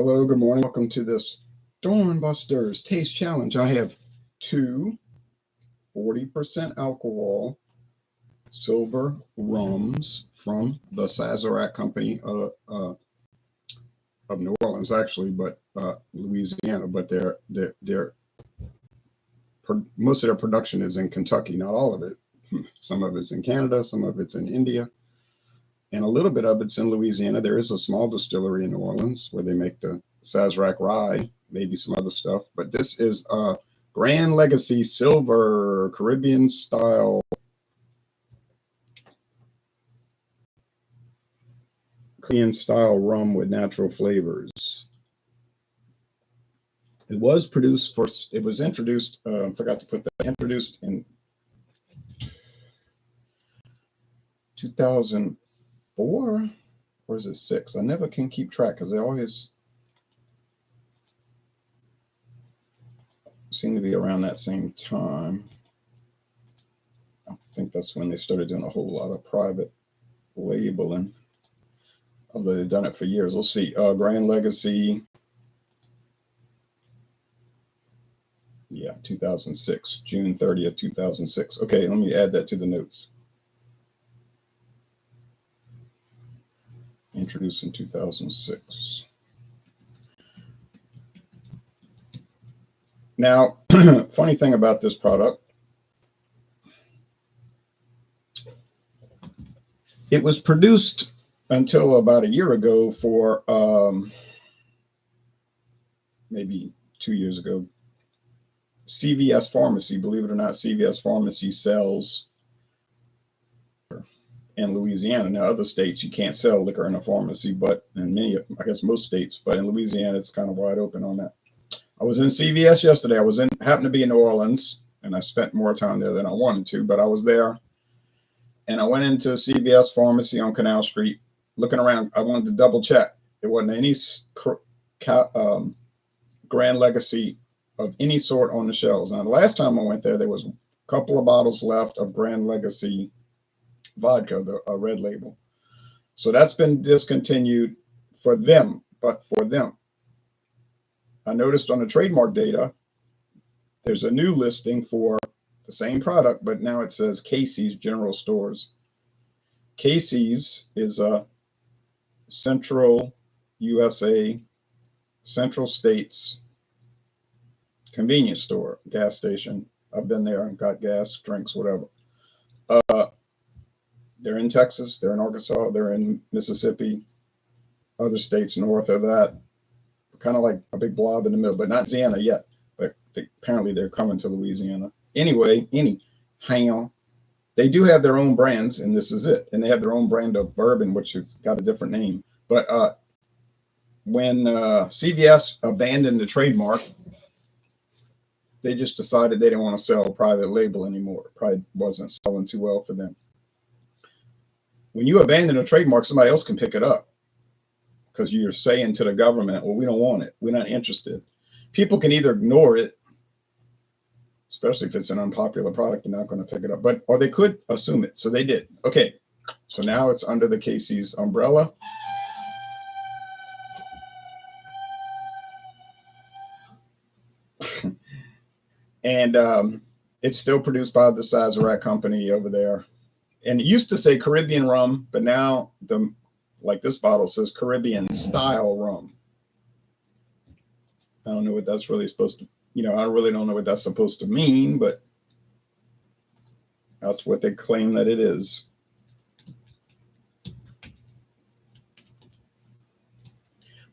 Hello, good morning. Welcome to this Stormbusters Taste Challenge. I have two 40% alcohol silver rums from the Sazerac Company of New Orleans, actually, but Louisiana. But most of their production is in Kentucky. Not all of it. Some of it's in Canada, some of it's in India, and a little bit of it's in Louisiana. There is a small distillery in New Orleans where they make the Sazerac rye, maybe some other stuff. But this is Gran Legacy Silver Caribbean style rum with natural flavors. It was introduced, forgot to put that, introduced in 2004, or is it 6? I never can keep track because they always seem to be around that same time. I think that's when they started doing a whole lot of private labeling. Although they've done it for years. Let's see. Grand Legacy. Yeah, 2006. June 30th, 2006. Okay, let me add that to the notes. Introduced in 2006. Now, funny thing about this product, it was produced until about a year ago for maybe 2 years ago. CVS Pharmacy, believe it or not, CVS Pharmacy sells in Louisiana. Now, other states you can't sell liquor in a pharmacy, but in many, I guess most states, but in Louisiana it's kind of wide open on that. I was in CVS yesterday. Happened to be in New Orleans, and I spent more time there than I wanted to, but I was there, and I went into CVS Pharmacy on Canal Street, looking around. I wanted to double check. There wasn't any Grand Legacy of any sort on the shelves. Now, the last time I went there was a couple of bottles left of Grand Legacy vodka, the red label. So that's been discontinued for them, but for them. I noticed on the trademark data, there's a new listing for the same product, but now it says Casey's General Stores. Casey's is a Central USA, Central States convenience store, gas station. I've been there and got gas, drinks, whatever. They're in Texas, they're in Arkansas, they're in Mississippi, other states north of that. Kind of like a big blob in the middle, but not Louisiana yet. But apparently they're coming to Louisiana. Anyway, anyhow, they do have their own brands, and this is it. And they have their own brand of bourbon, which has got a different name. But when CVS abandoned the trademark, they just decided they didn't want to sell a private label anymore. It probably wasn't selling too well for them. When you abandon a trademark, somebody else can pick it up. Because you're saying to the government, well, we don't want it. We're not interested. People can either ignore it, especially if it's an unpopular product, they're not going to pick it up. Or they could assume it. So they did. Okay. So now it's under the Casey's umbrella. And it's still produced by the Sazerac Company over there. And it used to say Caribbean rum, but now like this bottle says Caribbean style rum. I don't know what that's really supposed to, I really don't know what that's supposed to mean, but that's what they claim that it is.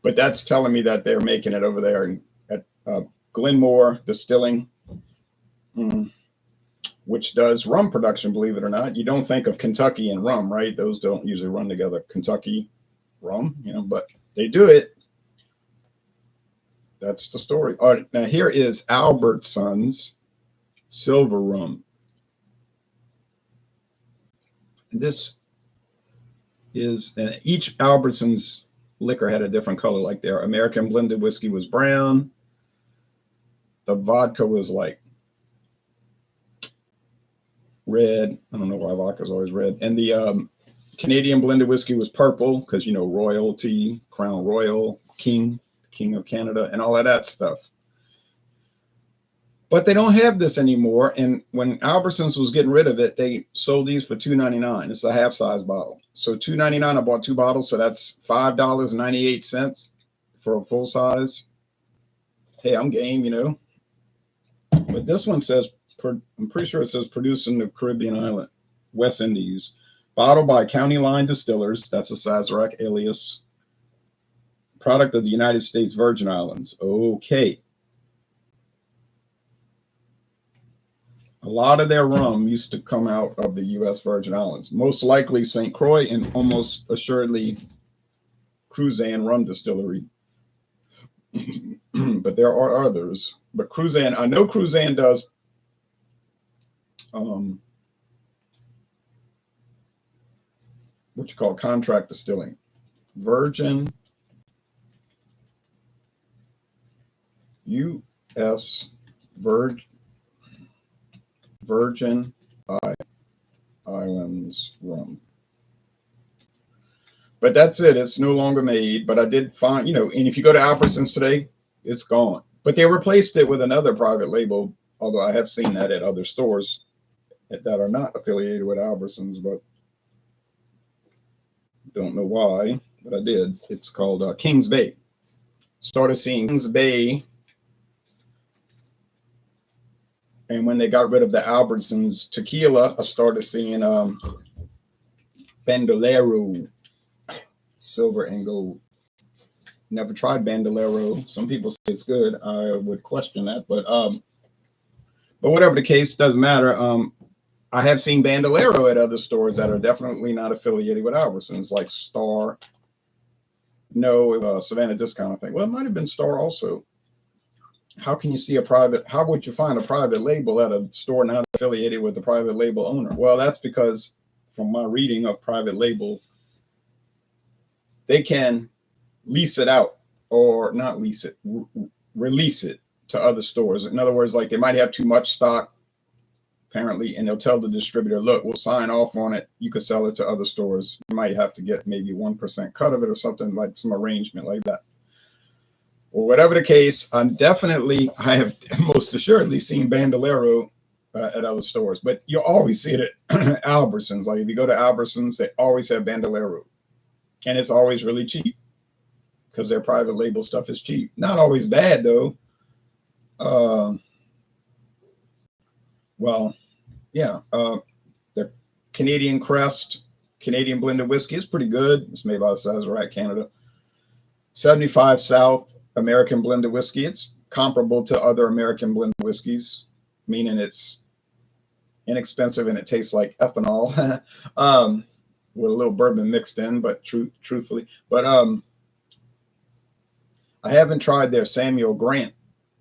But that's telling me that they're making it over there at Glenmore Distilling, which does rum production, believe it or not. You don't think of Kentucky and rum, right? Those don't usually run together. Kentucky, rum, but they do it. That's the story. All right, now here is Albertsons Silver Rum. This is, each Albertsons liquor had a different color. Like their American blended whiskey was brown. The vodka was like red. I don't know why vodka is always red. And the Canadian blended whiskey was purple because, royalty, Crown Royal, King King of Canada, and all of that stuff. But they don't have this anymore. And when Albertsons was getting rid of it, they sold these for $2.99. It's a half-size bottle. So $2.99, I bought 2 bottles. So that's $5.98 for a full size. Hey, I'm game, you know. But this one says, I'm pretty sure it says produced in the Caribbean island, West Indies. Bottled by County Line Distillers. That's a Sazerac alias. Product of the United States Virgin Islands. Okay. A lot of their rum used to come out of the U.S. Virgin Islands, most likely St. Croix and almost assuredly Cruzan Rum Distillery. But there are others. But Cruzan, I know Cruzan does what you call contract distilling. Virgin U.S. Virgin Islands rum. But that's it. It's no longer made. But I did find, you know, and if you go to Albertsons today, it's gone. But they replaced it with another private label, although I have seen that at other stores that are not affiliated with Albertsons, but don't know why, but I did. It's called Kings Bay. Started seeing Kings Bay. And when they got rid of the Albertsons tequila, I started seeing Bandolero, silver and gold. Never tried Bandolero. Some people say it's good. I would question that, but whatever the case, doesn't matter. I have seen Bandolero at other stores that are definitely not affiliated with Albertsons, like Star. No, Savannah Discount, I think. Well, it might have been Star also. How can you see how would you find a private label at a store not affiliated with the private label owner? Well, that's because from my reading of private label, they can lease it out or not lease it, release it to other stores. In other words, like they might have too much stock, apparently, and they'll tell the distributor, look, we'll sign off on it. You could sell it to other stores. You might have to get maybe 1% cut of it or something, like some arrangement like that. Or whatever the case, I have most assuredly seen Bandolero at other stores, but you'll always see it at Albertsons. Like if you go to Albertsons, they always have Bandolero, and it's always really cheap because their private label stuff is cheap. Not always bad though. Well, yeah, the Canadian Crest, Canadian blended whiskey is pretty good. It's made by Sazerac Canada. 75 South American blended whiskey. It's comparable to other American blended whiskeys, meaning it's inexpensive and it tastes like ethanol with a little bourbon mixed in, but truthfully. But I haven't tried their Samuel Grant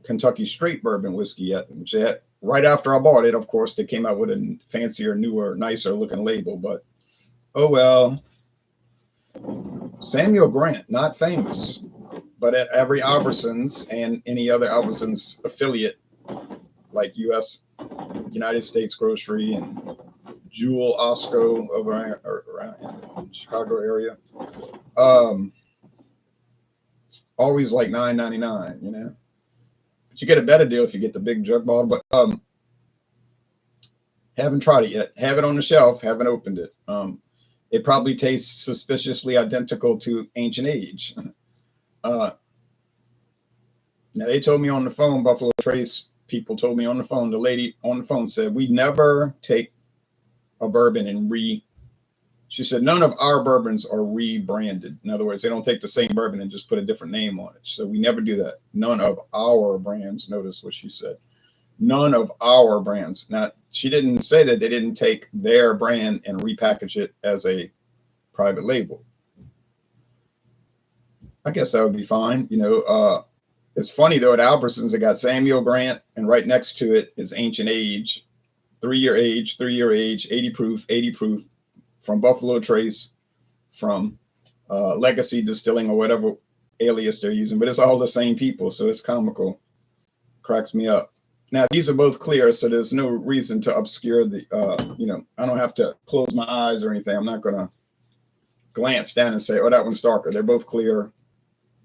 Kentucky straight bourbon whiskey yet, which they had, right after I bought it, of course, they came out with a fancier, newer, nicer looking label, but oh well. Samuel Grant, not famous, but at every Albertsons and any other Albertsons affiliate, like United States Grocery and Jewel Osco over around in the Chicago area, it's always like $9.99, you know. But you get a better deal if you get the big jug bottle. But haven't tried it yet. Have it on the shelf. Haven't opened it. It probably tastes suspiciously identical to Ancient Age. Now, they told me on the phone, Buffalo Trace people told me on the phone, the lady on the phone said, we never take a bourbon and she said, none of our bourbons are rebranded. In other words, they don't take the same bourbon and just put a different name on it. So we never do that. None of our brands. Notice what she said. None of our brands. Now, she didn't say that they didn't take their brand and repackage it as a private label. I guess that would be fine. You know, it's funny though, at Albertsons, they got Samuel Grant, and right next to it is Ancient Age, 3-year age, 80 proof, from Buffalo Trace, from Legacy Distilling or whatever alias they're using, but it's all the same people, so it's comical. Cracks me up. Now, these are both clear, so there's no reason to obscure the, you know, I don't have to close my eyes or anything. I'm not going to glance down and say, oh, that one's darker. They're both clear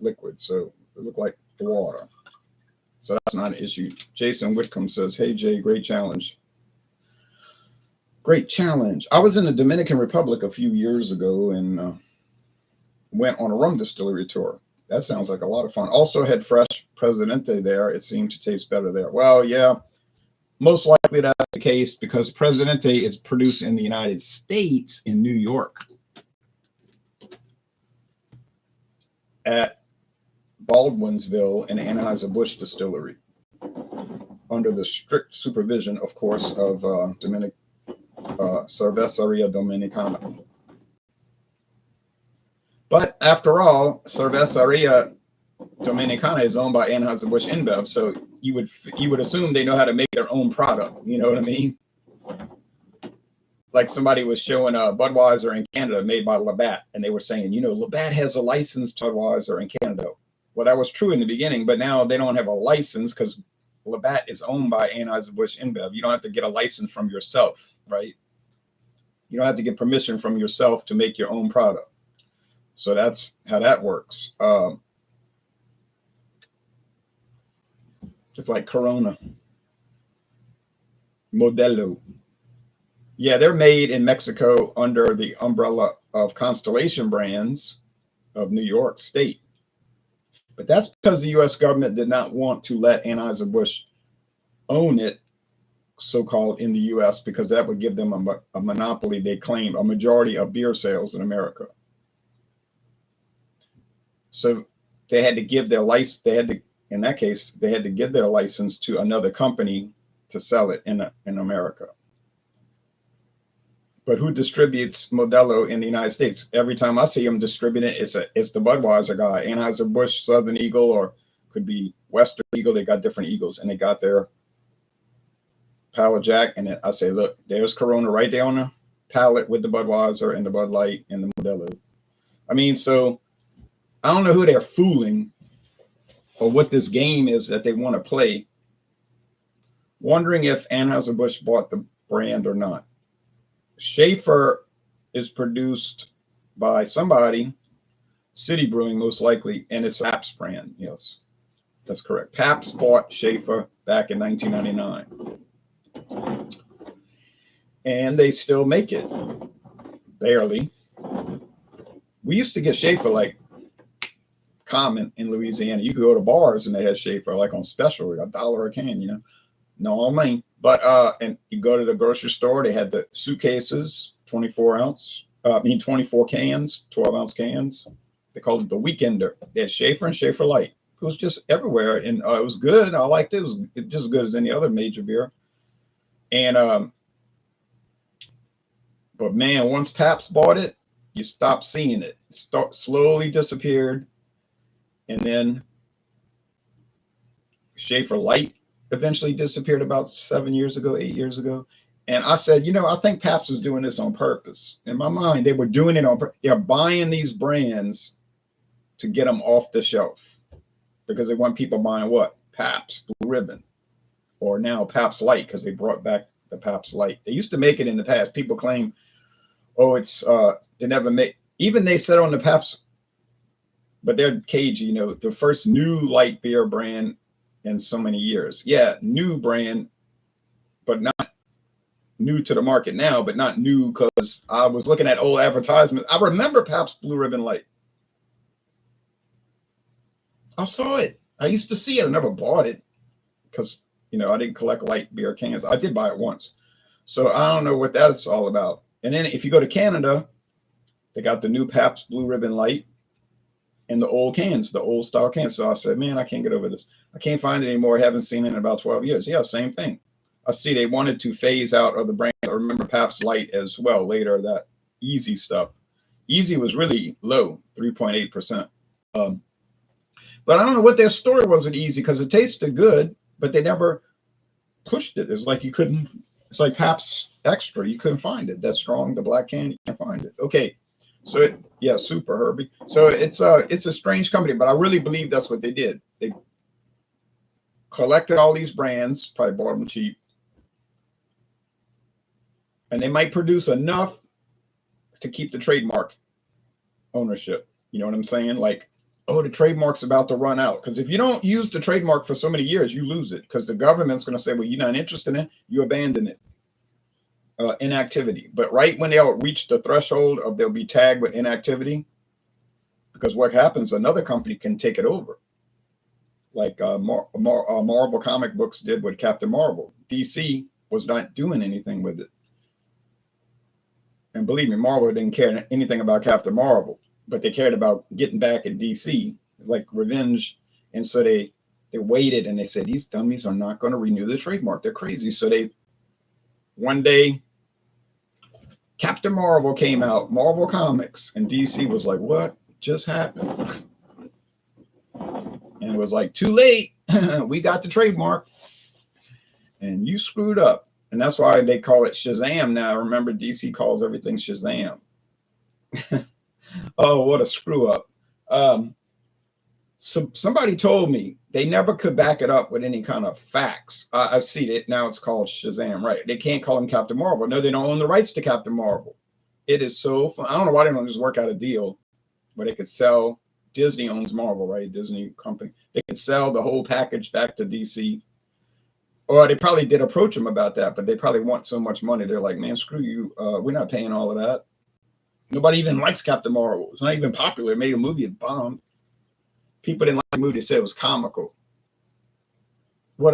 liquid, so They look like the water. So that's not an issue. Jason Whitcomb says, "Hey Jay, great challenge. Great challenge. I was in the Dominican Republic a few years ago and went on a rum distillery tour. That sounds like a lot of fun. Also had fresh Presidente there. It seemed to taste better there. Well, yeah, most likely that's the case because Presidente is produced in the United States in New York at Baldwinsville and Anheuser-Busch Distillery under the strict supervision, of course, of Cerveceria Dominicana. But after all, Cerveceria Dominicana is owned by Anheuser-Busch InBev, so you would assume they know how to make their own product. You know what I mean? Like somebody was showing a Budweiser in Canada made by Labatt, and they were saying, Labatt has a license to Budweiser in Canada. Well, that was true in the beginning, but now they don't have a license because Labatt is owned by Anheuser-Busch InBev. You don't have to get a license from yourself, right? You don't have to get permission from yourself to make your own product. So that's how that works. It's like Corona, Modelo. Yeah, they're made in Mexico under the umbrella of Constellation Brands of New York State. But that's because the U.S. government did not want to let Anheuser-Busch own it, so-called, in the U.S. because that would give them a monopoly, they claim, a majority of beer sales in America. So they had to give their license. In that case, they had to give their license to another company to sell it in America. But who distributes Modelo in the United States? Every time I see them distributing it, it's the Budweiser guy, Anheuser-Busch, Southern Eagle, or could be Western Eagle. They got different Eagles, and they got their pallet jack. And I say, look, there's Corona right there on the pallet with the Budweiser and the Bud Light and the Modelo. I mean, so I don't know who they're fooling or what this game is that they want to play. Wondering if Anheuser-Busch bought the brand or not. Schaefer is produced by somebody, City Brewing most likely, and it's Pabst brand. Yes, that's correct. Pabst bought Schaefer back in 1999. And they still make it, barely. We used to get Schaefer like common in Louisiana. You could go to bars and they had Schaefer like on special, $1 a can, No, I mean, but and you go to the grocery store, they had the suitcases, 24 cans, 12-ounce cans. They called it the Weekender. They had Schaefer and Schaefer Light. It was just everywhere, and it was good. I liked it. It was just as good as any other major beer. And but man, once Pabst bought it, you stopped seeing it. It slowly disappeared, and then Schaefer Light eventually disappeared about 8 years ago. And I said, I think Pabst is doing this on purpose. In my mind, they were doing it on purpose. They're buying these brands to get them off the shelf because they want people buying what? Pabst Blue Ribbon, or now Pabst Light, because they brought back the Pabst Light. They used to make it in the past. People claim, it's they never make. Even they said on the Pabst, but they're cagey. The first new light beer brand in so many years. Yeah, new brand, but not new to the market now, but not new because I was looking at old advertisements. I remember Pabst Blue Ribbon Light. I saw it. I used to see it. I never bought it because, I didn't collect light beer cans. I did buy it once. So I don't know what that's all about. And then if you go to Canada, they got the new Pabst Blue Ribbon Light and the old cans, the old style cans. So I said, man, I can't get over this. I can't find it anymore. I haven't seen it in about 12 years. Yeah, same thing. I see they wanted to phase out of the brands. I remember Pabst Light as well later, that Easy stuff. Easy was really low, 3.8%. But I don't know what their story was with Easy because it tasted good, but they never pushed it. It's like it's like Pabst Extra. You couldn't find it. That strong, the black can, you can't find it. Okay. So super Herbie. So it's a strange company, but I really believe that's what they did. They collected all these brands, probably bought them cheap, and they might produce enough to keep the trademark ownership. You know what I'm saying? Like oh, the trademark's about to run out. Because if you don't use the trademark for so many years, you lose it. Because the government's going to say, well, you're not interested in it, you abandon it. Inactivity. But right when they'll reach the threshold of they'll be tagged with inactivity, because what happens, another company can take it over. Like Marvel comic books did with Captain Marvel. DC was not doing anything with it. And believe me, Marvel didn't care anything about Captain Marvel, but they cared about getting back at DC, like revenge. And so they waited and they said, these dummies are not going to renew the trademark. They're crazy. So one day, Captain Marvel came out, Marvel Comics, and DC was like, what just happened? And it was like, too late. We got the trademark. And you screwed up. And that's why they call it Shazam now. Remember, DC calls everything Shazam. Oh, what a screw up. So somebody told me they never could back it up with any kind of facts. I see it. Now it's called Shazam, right? They can't call him Captain Marvel. No, they don't own the rights to Captain Marvel. It is so fun. I don't know why they don't just work out a deal where they could sell. Disney owns Marvel, right? Disney company. They could sell the whole package back to DC. Or they probably did approach them about that, but they probably want so much money. They're like, man, screw you. We're not paying all of that. Nobody even likes Captain Marvel. It's not even popular. It made a movie, it bombed. People didn't like the movie. They said it was comical. Well,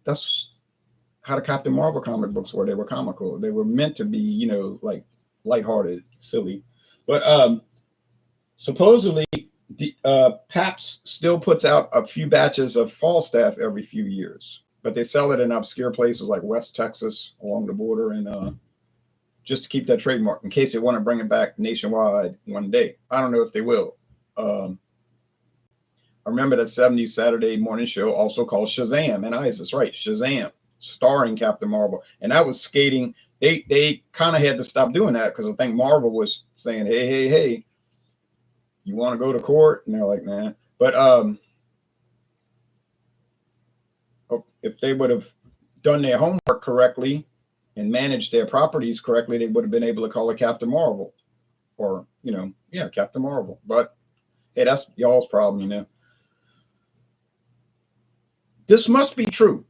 that's how the Captain Marvel comic books were. They were comical. They were meant to be, like lighthearted, silly. But supposedly, Pabst still puts out a few batches of Falstaff every few years. But they sell it in obscure places like West Texas along the border, and just to keep that trademark in case they want to bring it back nationwide one day. I don't know if they will. I remember that 70s Saturday morning show also called Shazam and Isis, right? Shazam, starring Captain Marvel. And that was skating. They kind of had to stop doing that because I think Marvel was saying, hey, you want to go to court? And they're like, nah. But if they would have done their homework correctly and managed their properties correctly, they would have been able to call it Captain Marvel or, Captain Marvel. But hey, that's y'all's problem, This must be true.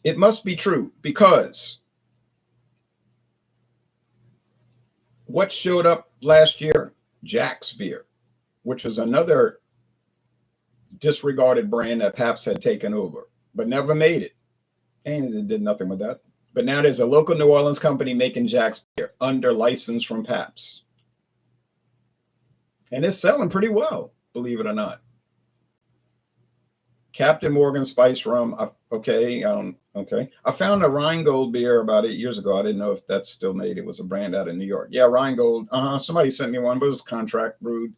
It must be true because what showed up last year? Jack's beer, which was another disregarded brand that Pabst had taken over, but never made it. And it did nothing with that. But now there's a local New Orleans company making Jack's beer under license from Pabst. And it's selling pretty well, believe it or not. Captain Morgan Spice Rum. Okay. I found a Rheingold beer about 8 years ago. I didn't know if that's still made. It was a brand out in New York. Yeah, Rheingold. Somebody sent me one, but it was contract brewed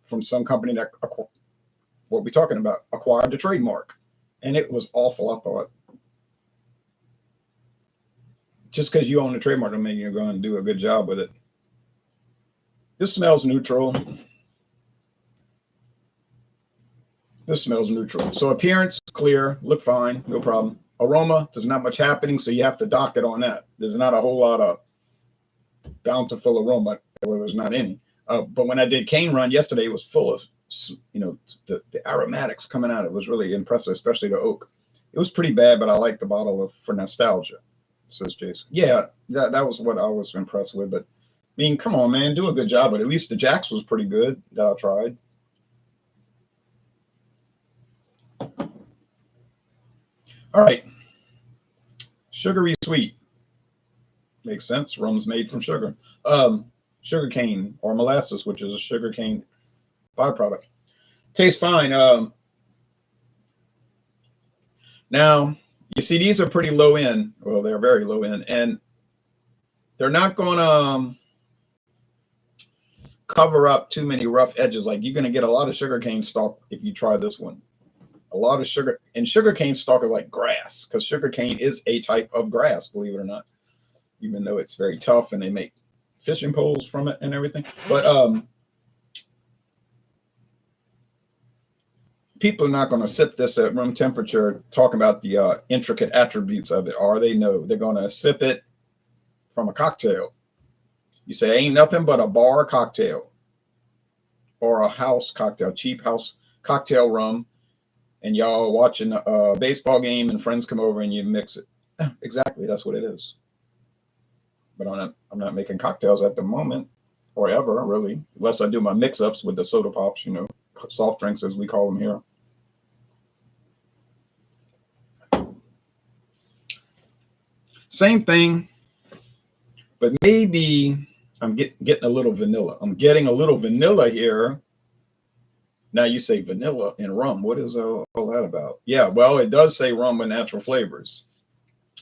from some company that, what we talking about, acquired the trademark. And it was awful, I thought. Just because you own the trademark doesn't mean you're going to do a good job with it. This smells neutral. So appearance, clear, look fine, no problem. Aroma, there's not much happening, so you have to dock it on that. There's not a whole lot of bountiful aroma, where there's not any. But when I did Cane Run yesterday, it was full of, the aromatics coming out. It was really impressive, especially the oak. It was pretty bad, but I like the bottle for nostalgia, says Jason. Yeah, that was what I was impressed with. But I mean, come on, man, do a good job. But at least the Jack's was pretty good that I tried. All right. Sugary sweet. Makes sense. Rum's made from sugar. Sugar cane or molasses, which is a sugar cane byproduct. Tastes fine. Now, you see, these are pretty low end. Well, they're very low end. And they're not going to cover up too many rough edges. Like, you're going to get a lot of sugar cane stalk if you try this one. A lot of sugar, and sugar cane stalk is like grass, because sugar cane is a type of grass, believe it or not, even though it's very tough and they make fishing poles from it and everything. But people are not going to sip this at room temperature talking about the intricate attributes of it, or they know they're going to sip it from a cocktail. You say ain't nothing but a bar cocktail. or a house cocktail, cheap house cocktail rum, and y'all watching a baseball game and friends come over and you mix it. Yeah, exactly, that's what it is. But I'm not making cocktails at the moment or ever really, unless I do my mix-ups with the soda pops, soft drinks as we call them here. Same thing, but maybe I'm getting a little vanilla. I'm getting a little vanilla here. Now you say vanilla in rum. What is all that about? Yeah, well, it does say rum with natural flavors,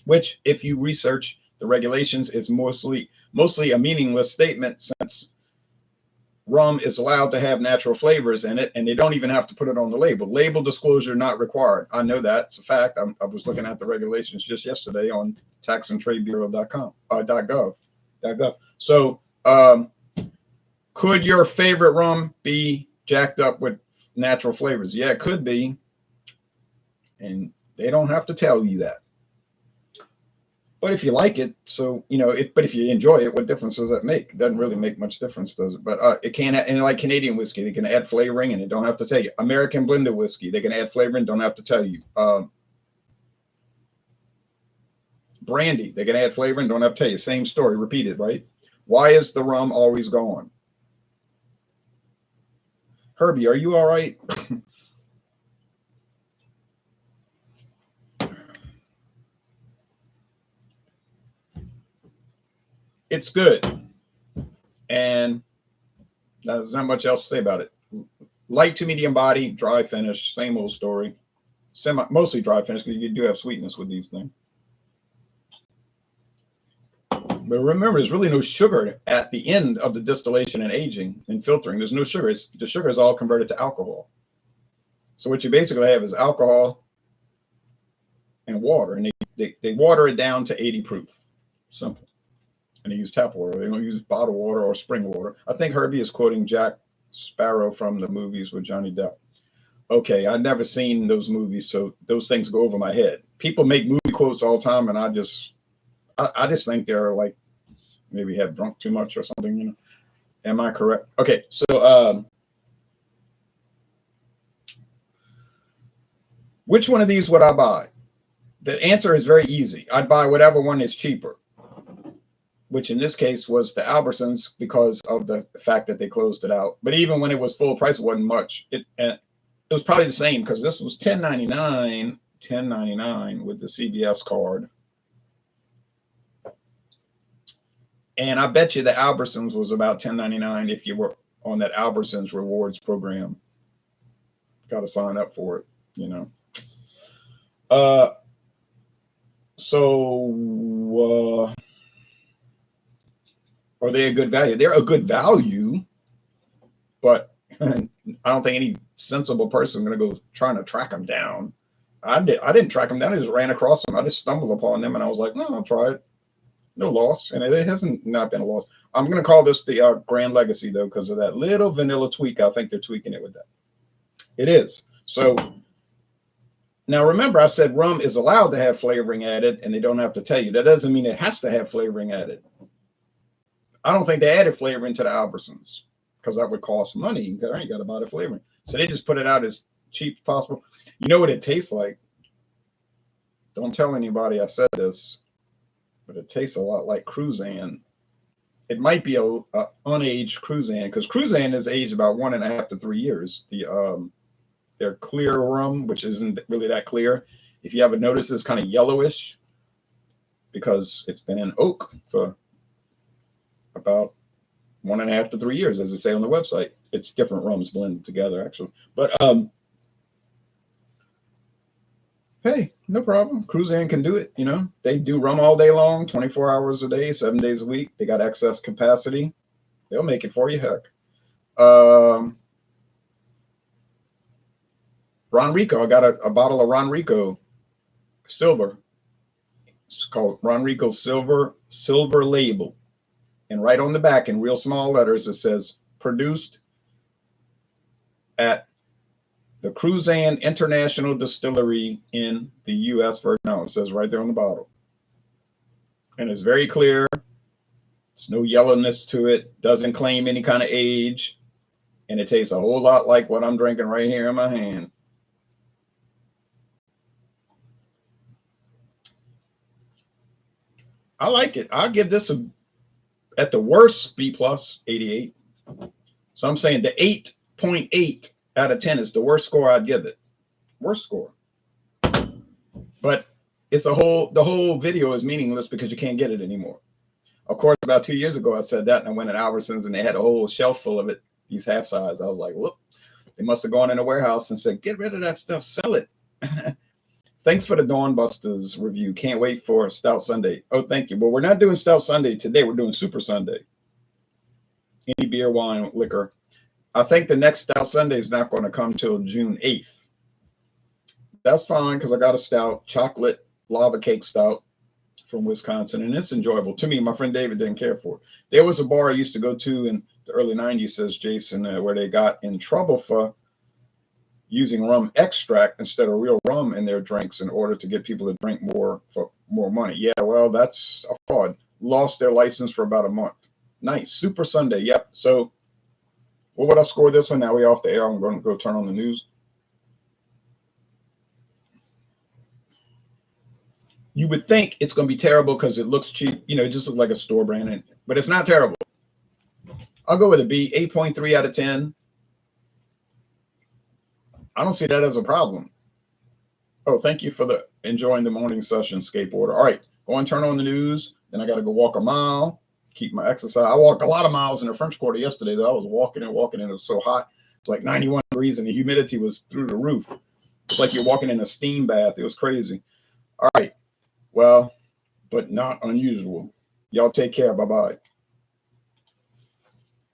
which if you research the regulations is mostly a meaningless statement, since rum is allowed to have natural flavors in it, and they don't even have to put it on the label. Label disclosure not required. I know that. It's a fact. I was looking at the regulations just yesterday on taxandtradebureau.com, .gov. So could your favorite rum be jacked up with natural flavors? Yeah, it could be. And they don't have to tell you that. But if you like it, but if you enjoy it, what difference does that make? It doesn't really make much difference, does it? But it can, and like Canadian whiskey, they can add flavoring and they don't have to tell you. American blended whiskey, they can add flavoring, don't have to tell you. Brandy, they can add flavoring, don't have to tell you. Same story, repeated, right? Why is the rum always gone? Herbie, are you all right? It's good. And there's not much else to say about it. Light to medium body, dry finish, same old story. Mostly dry finish because you do have sweetness with these things. But remember, there's really no sugar at the end of the distillation and aging and filtering. There's no sugar. The sugar is all converted to alcohol. So what you basically have is alcohol and water, and they water it down to 80 proof. Simple. And they use tap water. They don't use bottled water or spring water. I think Herbie is quoting Jack Sparrow from the movies with Johnny Depp. Okay, I've never seen those movies, so those things go over my head. People make movie quotes all the time, and I just think they're like maybe have drunk too much or something. Am I correct? Okay, so which one of these would I buy? The answer is very easy. I'd buy whatever one is cheaper, which in this case was the Albertsons because of the fact that they closed it out. But even when it was full price, it wasn't much. It was probably the same because this was $10.99 with the CVS card. And I bet you the Albertsons was about $10.99 if you were on that Albertsons rewards program. Got to sign up for it, So are they a good value? They're a good value, but I don't think any sensible person is going to go trying to track them down. I didn't track them down. I just ran across them. I just stumbled upon them, and I was like, no, I'll try it. No loss, and it hasn't not been a loss. I'm going to call this the Grand Legacy, though, because of that little vanilla tweak. I think they're tweaking it with that. It is. So now remember, I said rum is allowed to have flavoring added, and they don't have to tell you. That doesn't mean it has to have flavoring added. I don't think they added flavoring to the Albertsons because that would cost money. I ain't got to buy the flavoring. So they just put it out as cheap as possible. You know what it tastes like? Don't tell anybody I said this, but it tastes a lot like Cruzan. It might be a unaged Cruzan because Cruzan is aged about 1.5 to 3 years. Their clear rum, which isn't really that clear. If you haven't noticed, it's kind of yellowish because it's been in oak for about 1.5 to 3 years, as it say on the website. It's different rums blended together, actually. But hey, no problem. Cruzan can do it. They do rum all day long, 24 hours a day, 7 days a week. They got excess capacity. They'll make it for you. Heck. Ron Rico, I got a bottle of Ron Rico Silver. It's called Ron Rico Silver Label. And right on the back in real small letters, it says produced at the Cruzan International Distillery in the U.S. Virgin Islands. It says right there on the bottle. And it's very clear. There's no yellowness to it. Doesn't claim any kind of age. And it tastes a whole lot like what I'm drinking right here in my hand. I like it. I'll give this at the worst, B plus 88. So I'm saying the 8.8 out of 10 is the worst score I'd give it. Worst score. But the whole video is meaningless because you can't get it anymore. Of course, about 2 years ago, I said that, and I went at Albertsons and they had a whole shelf full of it, these half size. I was like, whoop, they must have gone in a warehouse and said, get rid of that stuff, sell it. Thanks for the Dawn Busters review. Can't wait for Stout Sunday. Oh, thank you. Well, we're not doing Stout Sunday today. We're doing Super Sunday. Any beer, wine, liquor. I think the next Stout Sunday is not going to come till June 8th. That's fine because I got a stout, chocolate lava cake stout from Wisconsin, and it's enjoyable. To me, my friend David didn't care for it. There was a bar I used to go to in the early 90s, says Jason, where they got in trouble for using rum extract instead of real rum in their drinks in order to get people to drink more for more money. Yeah, well, that's a fraud. Lost their license for about a month. Nice. Super Sunday. Yep. So, what would I score this one? Now we're off the air. I'm going to go turn on the news. You would think it's going to be terrible because it looks cheap. You know, it just looks like a store brand, but it's not terrible. I'll go with a B, 8.3 out of 10. I don't see that as a problem. Oh, thank you for enjoying the morning session, skateboarder. All right, go and turn on the news. Then I got to go walk a mile, keep my exercise. I walked a lot of miles in the French Quarter yesterday, though. I was walking and it was so hot. It's like 91 degrees and the humidity was through the roof. It's like you're walking in a steam bath. It was crazy. All right. Well, but not unusual. Y'all take care. Bye-bye.